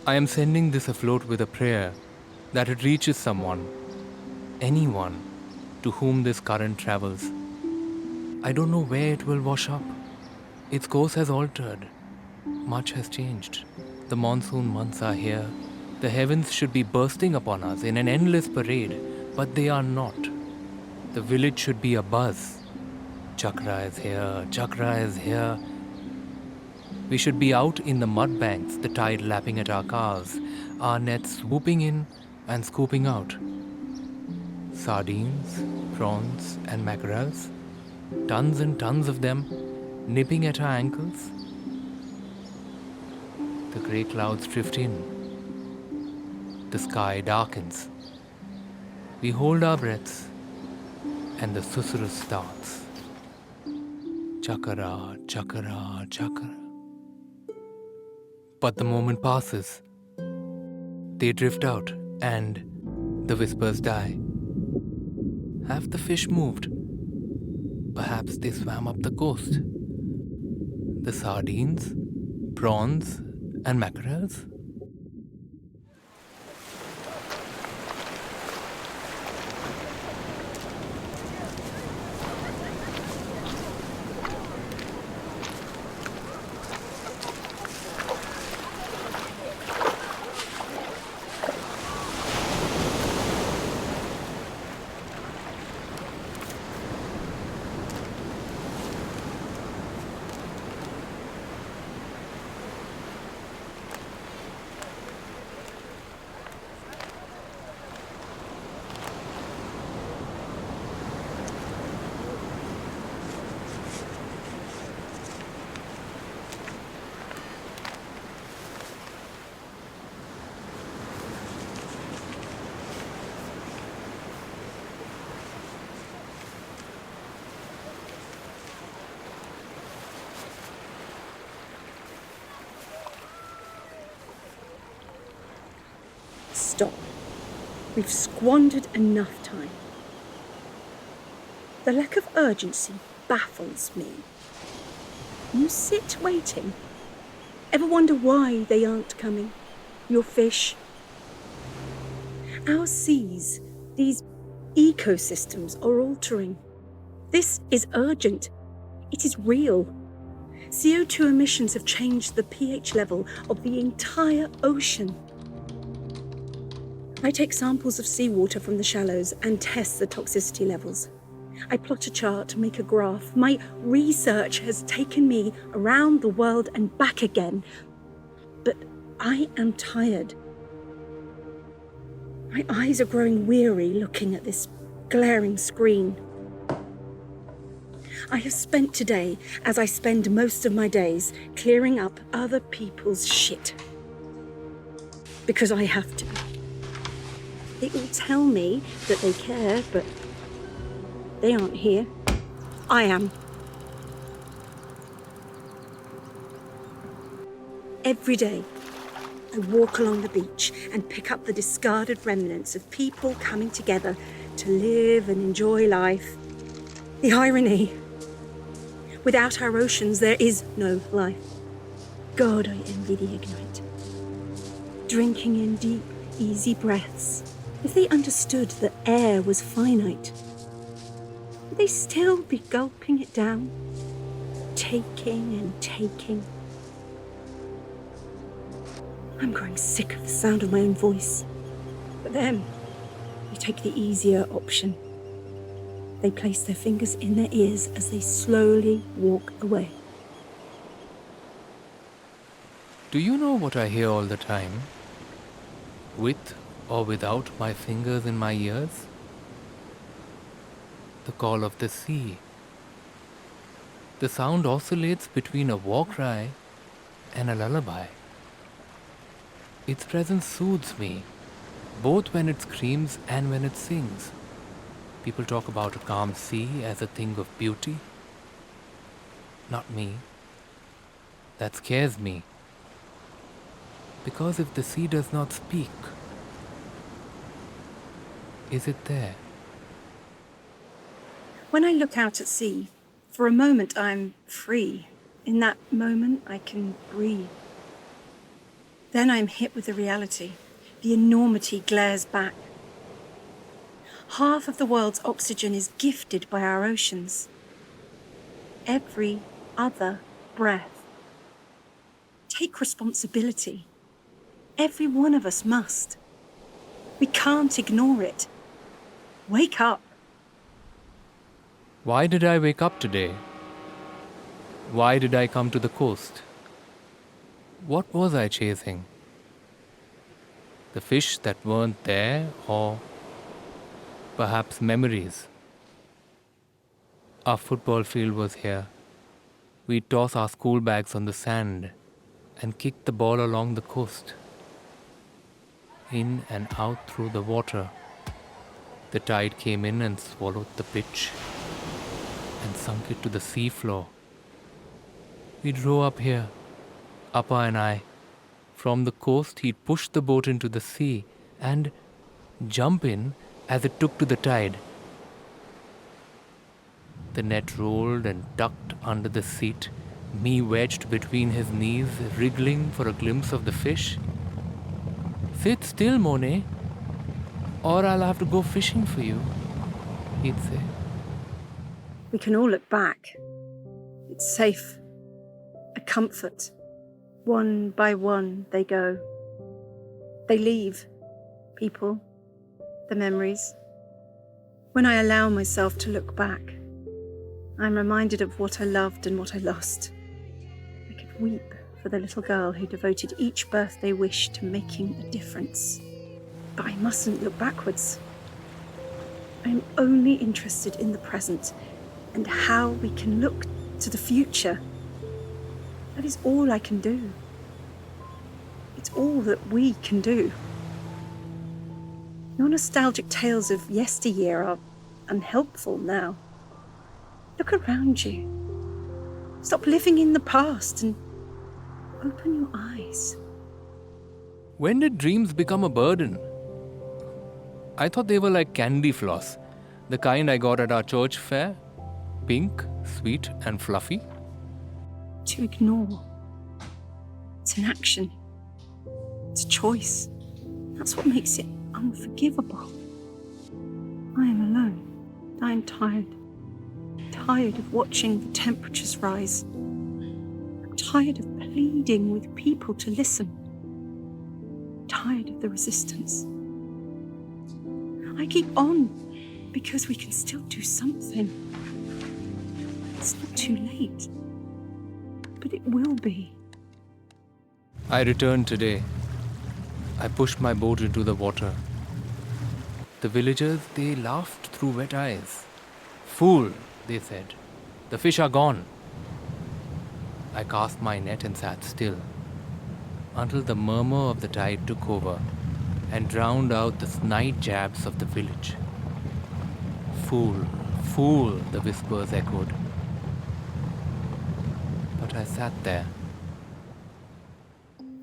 I am sending this afloat with a prayer that it reaches someone, anyone, to whom this current travels. I don't know where it will wash up. Its course has altered. Much has changed. The monsoon months are here. The heavens should be bursting upon us in an endless parade, but they are not. The village should be abuzz. Chakra is here, Chakra is here. We should be out in the mud banks, the tide lapping at our cars, our nets swooping in and scooping out. Sardines, prawns, and mackerels, tons and tons of them, nipping at our ankles. The grey clouds drift in. The sky darkens. We hold our breaths, and the susurrus starts. Chakara, chakara, chakara. But the moment passes. They drift out, and the whispers die. Have the fish moved? Perhaps they swam up the coast. The sardines, prawns, and mackerels? Stop. We've squandered enough time. The lack of urgency baffles me. You sit waiting. Ever wonder why they aren't coming? Your fish? Our seas, these ecosystems are altering. This is urgent. It is real. CO2 emissions have changed the pH level of the entire ocean. I take samples of seawater from the shallows and test the toxicity levels. I plot a chart, make a graph. My research has taken me around the world and back again. But I am tired. My eyes are growing weary looking at this glaring screen. I have spent today, as I spend most of my days, clearing up other people's shit. Because I have to. They all tell me that they care, but they aren't here. I am. Every day, I walk along the beach and pick up the discarded remnants of people coming together to live and enjoy life. The irony. Without our oceans, there is no life. God, I envy the ignorant. Drinking in deep, easy breaths. If they understood that air was finite, would they still be gulping it down, taking and taking? I'm growing sick of the sound of my own voice. But then, they take the easier option. They place their fingers in their ears as they slowly walk away. Do you know what I hear all the time? With or without my fingers in my ears? The call of the sea. The sound oscillates between a war cry and a lullaby. Its presence soothes me, both when it screams and when it sings. People talk about a calm sea as a thing of beauty. Not me. That scares me. Because if the sea does not speak, is it there? When I look out at sea, for a moment I'm free. In that moment, I can breathe. Then I'm hit with the reality. The enormity glares back. Half of the world's oxygen is gifted by our oceans. Every other breath. Take responsibility. Every one of us must. We can't ignore it. Wake up. Why did I wake up today? Why did I come to the coast? What was I chasing? The fish that weren't there, or perhaps memories? Our football field was here. We'd toss our school bags on the sand and kick the ball along the coast. In and out through the water. The tide came in and swallowed the pitch and sunk it to the sea floor. We'd row up here, Appa and I. From the coast, he'd push the boat into the sea and jump in as it took to the tide. The net rolled and tucked under the seat, me wedged between his knees, wriggling for a glimpse of the fish. "Sit still, Monet, or I'll have to go fishing for you," he'd say. We can all look back. It's safe. A comfort. One by one they go. They leave. People. The memories. When I allow myself to look back, I'm reminded of what I loved and what I lost. I could weep for the little girl who devoted each birthday wish to making a difference. But I mustn't look backwards. I'm only interested in the present and how we can look to the future. That is all I can do. It's all that we can do. Your nostalgic tales of yesteryear are unhelpful now. Look around you. Stop living in the past and open your eyes. When did dreams become a burden? I thought they were like candy floss, the kind I got at our church fair. Pink, sweet and fluffy. To ignore. It's an action. It's a choice. That's what makes it unforgivable. I am alone. I am tired. Tired of watching the temperatures rise. I'm tired of pleading with people to listen. Tired of the resistance. I keep on because we can still do something. It's not too late. But it will be. I returned today. I pushed my boat into the water. The villagers, they laughed through wet eyes. "Fool," they said. "The fish are gone." I cast my net and sat still until the murmur of the tide took over and drowned out the snide jabs of the village. "Fool, fool," the whispers echoed. But I sat there.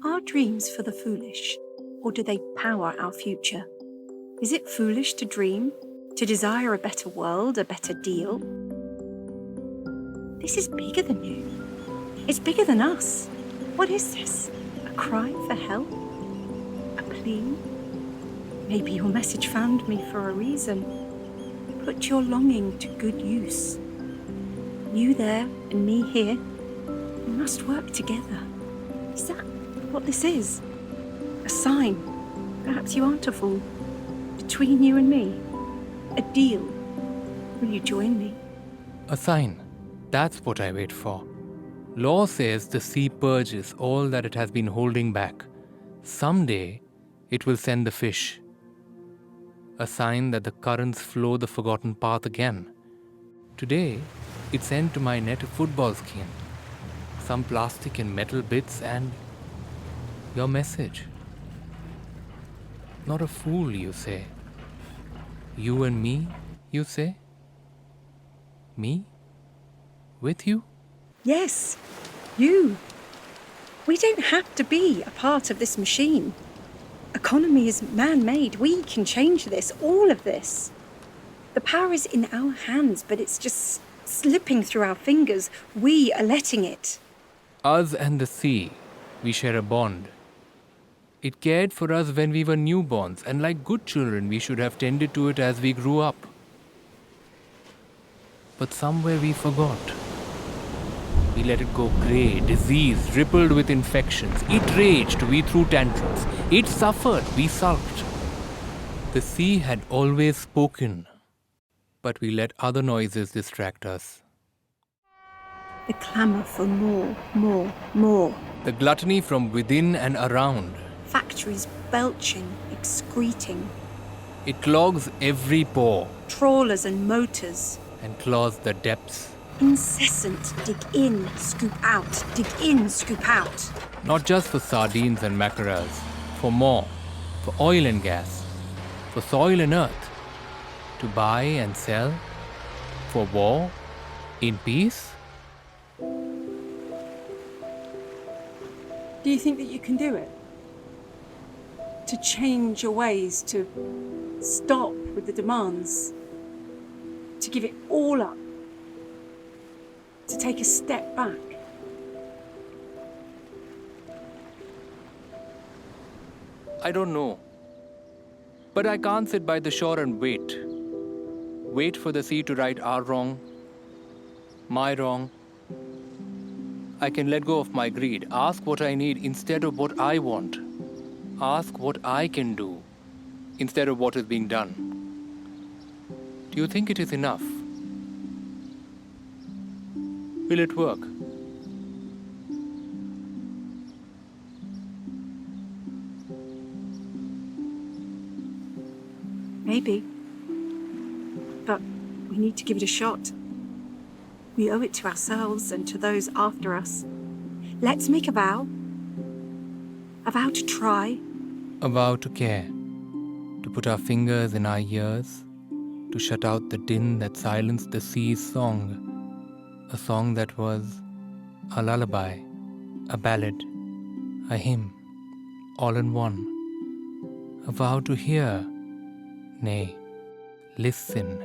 Are dreams for the foolish, or do they power our future? Is it foolish to dream, to desire a better world, a better deal? This is bigger than you. It's bigger than us. What is this? A cry for help? A plea? Maybe your message found me for a reason. Put your longing to good use. You there and me here. We must work together. Is that what this is? A sign. Perhaps you aren't a fool. Between you and me. A deal. Will you join me? A sign. That's what I wait for. Law says the sea purges all that it has been holding back. Someday, it will send the fish. A sign that the currents flow the forgotten path again. Today, it sent to my net a football skin, some plastic and metal bits, and your message. Not a fool, you say. You and me, you say? Me? With you? Yes, you. We don't have to be a part of this machine. Economy is man-made. We can change this, all of this. The power is in our hands, but it's just slipping through our fingers. We are letting it. Us and the sea, we share a bond. It cared for us when we were newborns, and like good children, we should have tended to it as we grew up. But somewhere we forgot. We let it go grey, diseased, rippled with infections. It raged, we threw tantrums. It suffered, we sulked. The sea had always spoken, but we let other noises distract us. The clamour for more, more, more. The gluttony from within and around. Factories belching, excreting. It clogs every pore Trawlers and motors. and claws the depths. Incessant dig in, scoop out, dig in, scoop out. Not just for sardines and mackerels, for more, for oil and gas, for soil and earth, to buy and sell, for war, in peace. Do you think that you can do it? To change your ways, to stop with the demands, to give it all up, to take a step back? I don't know. But I can't sit by the shore and wait. Wait for the sea to right our wrong, my wrong. I can let go of my greed, ask what I need instead of what I want. Ask what I can do instead of what is being done. Do you think it is enough? Will it work? Maybe. But we need to give it a shot. We owe it to ourselves and to those after us. Let's make a vow. A vow to try. A vow to care, to put our fingers in our ears, to shut out the din that silenced the sea's song, a song that was a lullaby, a ballad, a hymn, all in one. A vow to hear, nay, listen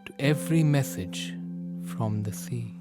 to every message from the sea.